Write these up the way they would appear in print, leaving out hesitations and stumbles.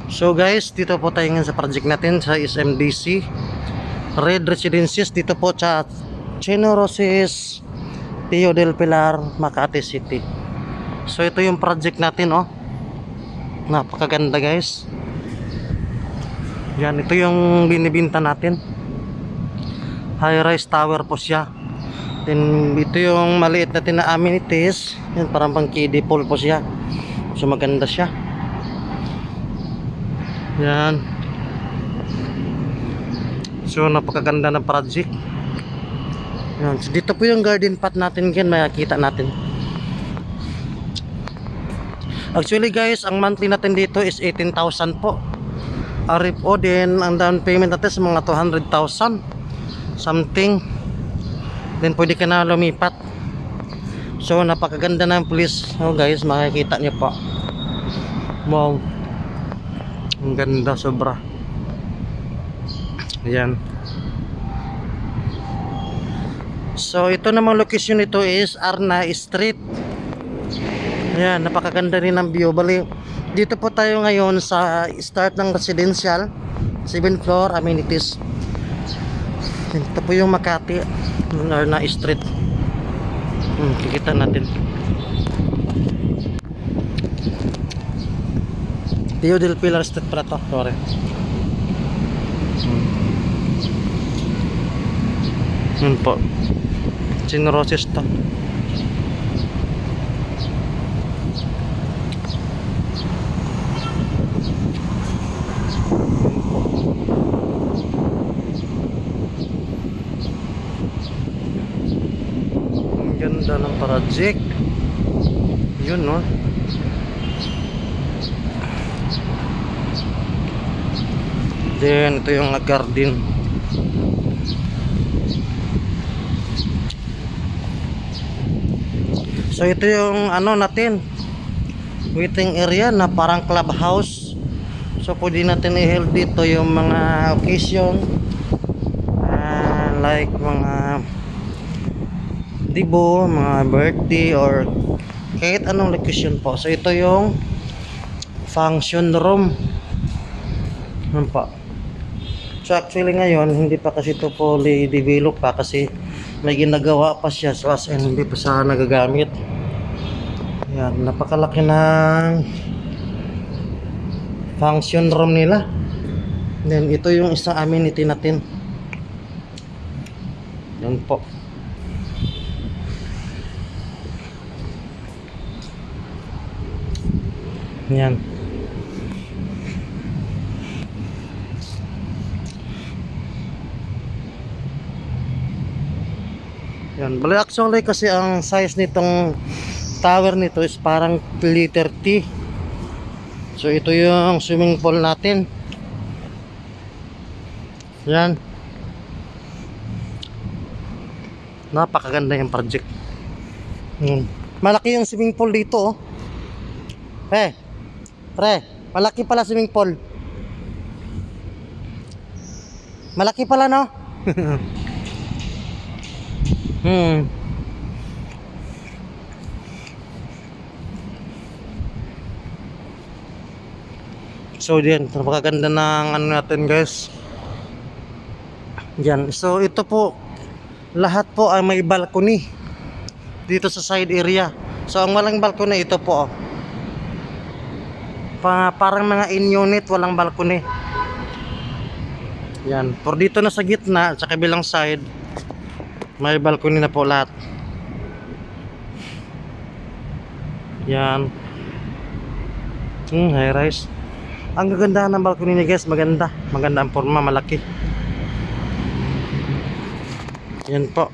So guys, dito po tayo ngayon sa project natin sa SMDC Red Residences, dito po sa Chino Roses, Tio del Pilar, Makati City. So ito yung project natin, oh. Napakaganda guys. Yan, ito yung binibinta natin. High rise tower po siya. Then ito yung maliit natin na amenities. Yan, parang pang kiddie pool po siya. So maganda siya. Yan. So napakaganda ng project. Yan. So, dito po yung garden path natin, yan makikita natin. Actually guys, ang monthly natin dito is 18,000 po. RFO din, ang down payment natin sa mga 200,000 something. Then pwede ka na lumipat. So napakaganda ng place, oh guys, makikita niyo po. Wow, ang ganda sobra. Ayan. So ito namang location nito is Arna Street. Ayan, napakaganda rin ang view. Bali, dito po tayo ngayon sa start ng residential 7th floor amenities. Ito po yung Makati Arna Street. Kikita natin Tio del Pilar Street para to, sorry. Yun po, Chino Roses to. Ang ganda ng project. Yun, no? Then ito yung garden. So ito yung ano natin, waiting area na parang clubhouse. So pwede natin i-hold dito yung mga occasion, like mga dibo, mga birthday or kahit anong occasion po. So ito yung function room. Ano pa? So actually ngayon hindi pa kasi ito fully develop pa kasi may ginagawa pa siya, so as in hindi pa siya nagagamit. Yan, napakalaki ng function room nila. Then ito yung isang amenity natin. Yan po. Yan. Yan, bali actually kasi ang size nitong tower nito is parang liter T. So ito yung swimming pool natin. Yan. Napakaganda yung project. Malaki yung swimming pool dito, oh. Pre, malaki pala swimming pool. Malaki pala, no? So diyan, napakaganda ng ano natin guys. Diyan. So ito po, lahat po ay may balcony dito sa side area. So ang walang balcony ito po, oh. Parang mga in unit, walang balcony. Yan, por dito na sa gitna sa kabilang side may balcony na po lahat. Yan. High rise. Ang gaganda ng balcony niya guys, maganda. Maganda ang forma, malaki. Yan po.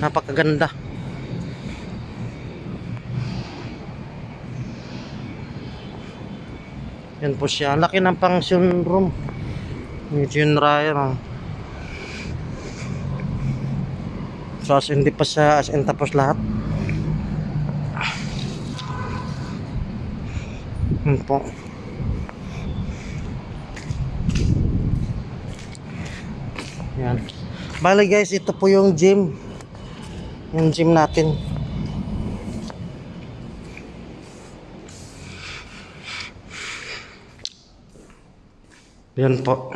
Napakaganda. Yan po siya. Laki ng function room. Ito yung raya. So as hindi pa siya as in tapos lahat. Yan po. Yan. Bali guys, ito po yung gym. Yung gym natin. Yan po.